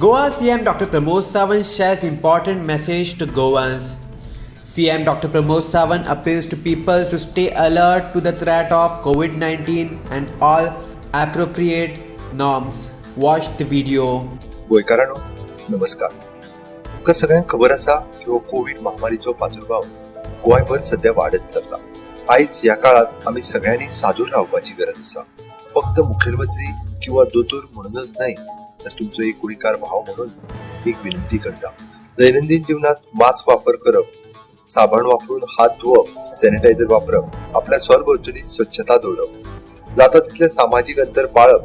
Goa CM Dr. Pramod Sawant shares important message to Goans. CM Dr. Pramod Sawant appeals to people to stay alert to the threat of COVID-19 and all appropriate norms. Watch the video. गोंयकारांनो नमस्कार. तुमकां सगळ्यांक खबर आसा की Covid महामारीचो प्रादुर्भाव गोंयभर सध्या वाडत चल्ला. आयज ह्या काळात आमी सगळ्यांनी सादूर रावपाची गरज आसा. फक्त मुखेलमंत्री किंवा दोतोर म्हणूनच न्हय तर तुमचो एक गोंयकार भाव म्हणून एक विनंती करता. दैनंदिन जीवनात मास्क वापर करप, साबण वापरून हात धुवप, सॅनिटायझर वापरप, आपल्या सरभोवतणी स्वच्छता दवरप, जाता तितले सामाजिक अंतर पाळप,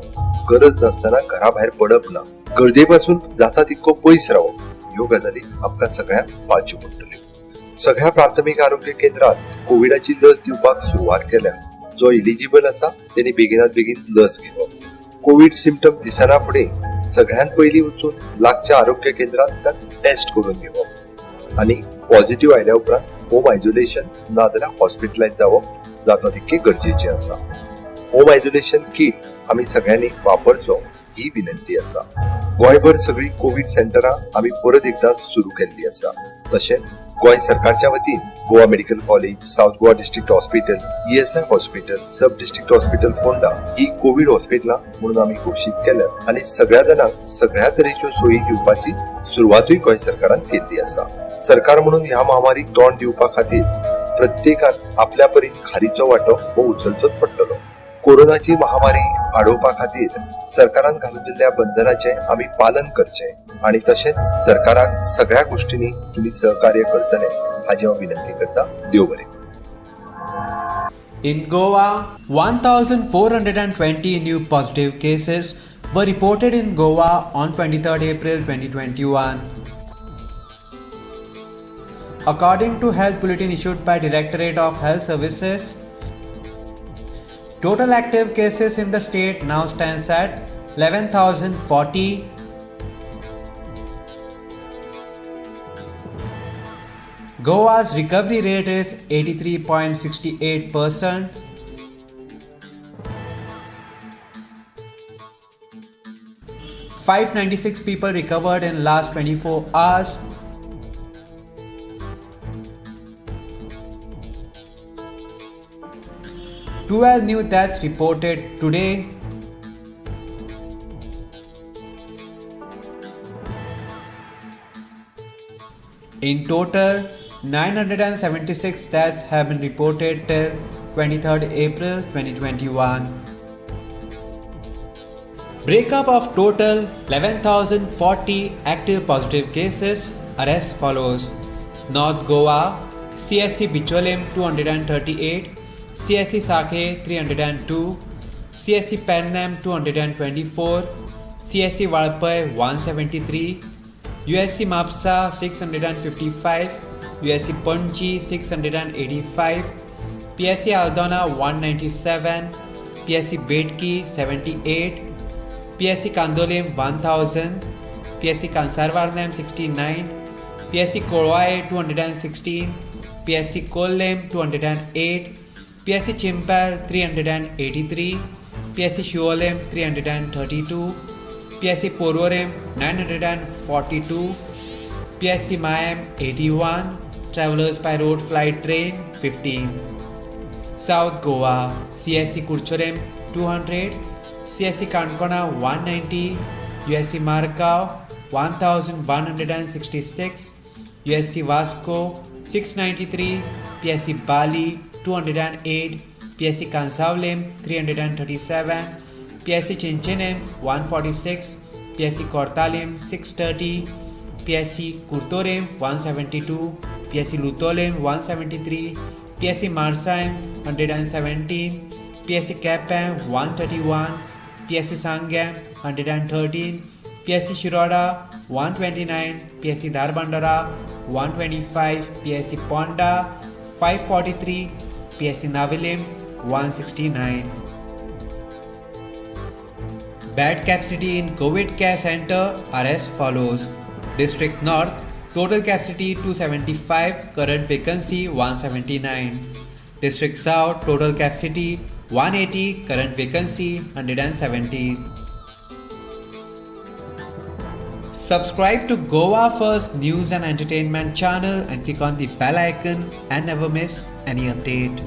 गरज नसताना घराबाहेर पडप ना, गर्देपासून जाता तितको पयस रावप, ह्यो गजाली आमकां सगळ्यांक पाळच्यो पडटल्यो. सगळ्या प्राथमीक आरोग्य केंद्रात कोविडाची लस दिवपाक सुरवात केल्या. जो इलिजिबल आसा तेणी बेगिनात बेगीन लस घेवप. कोविड सिम्पटम दिसना फुडें सगळ्यांत पयलीं वचून लागच्या आरोग्य केंद्रांत टेस्ट करून घेवप आनी पॉझिटिव्ह आयल्या उपरांत होम आयसोलेशन नाजाल्यार हॉस्पिटलायज जावप जाता तितके गरजेचे आसा. होम आयसोलेशन किट आमी सगळ्यांनी वापरचो ही विनंती आसा. गोंयभर सगळी कोविड सेंटरां आमी परत एकदा सुरू केल्ली आसा. तशेंच गोंय सरकारच्या वतीन Goa medical college, south Goa district hospital, ESI hospital, सब डिस्ट्रिक्ट हॉस्पिटल फोंडा ही कोविड हॉस्पिटलां म्हणून आमी घोशीत केल्यात आनी सगळ्या जाणांक सगळ्या तरेच्यो सोयी दिवपाची सुरवातूय गोंय सरकारान केल्ली आसा. सरकार म्हणून ह्या महामारीक तोंड दिवपा खातीर प्रत्येकान आपल्या परीन खारीचो वांटो हो उचलचोच पडटलो. कोरोनाची महामारी आडोवपा खातीर सरकारान घालून दिल्ल्या बंधनाचे आमी पालन करचे आणि तशेंच सरकाराक सगळ्या गोष्टींनी तुम्ही सहकार्य करतले हाची हांव विनंती करता. देव बरें. In Goa, 1,420 new positive cases were reported in Goa on 23rd April 2021. According to Health Bulletin issued by Directorate of Health Services, total active cases in the state now stands at 11,040. Goa's recovery rate is 83.68%. (596) people recovered in last 24 hours. Twelve new deaths reported today. In total, 976 deaths have been reported till 23rd April 2021. Breakup of total 11,040 active positive cases are as follows. North Goa, CSC Bicholim 238, CSC Sakhe 302, CSC Pennam 224, CSC Valpai 173, USC Mapsa 655, USC Panchi 685, PSC Aldona 197, PSC Bedki 78, PSC Kandolim 1000, PSC Kansarvarnam 69, PSC Korwae 216, PSC Kollem 208, PSC Chimpal 383, PSC Shuolem 332, PSC Porvorim 942, PSC Mayam 81, Travelers by road flight train 15. South Goa, CSC Kurchorem 200, CSC Kankona 190, USC Margao 1166, USC Vasco 693, PSC Bali 208, PSC Kansavlem 337, PSC Chinchinem 146, PSC Kortalim 630, PSC Kurtorem 172, PSC Lutolem 173, PSC Marsaim 117, PSC Kapam 131, PSC Sangam 113, PSC Shiroda 129, PSC Darbandara 125, PSC Ponda 543, PSC Navilim 169. Bed capacity in COVID care center are as follows. District North, total capacity 275, current vacancy 179. District South, total capacity 180, current vacancy 170. Subscribe to Goa First News and Entertainment channel and click on the bell icon and never miss any update.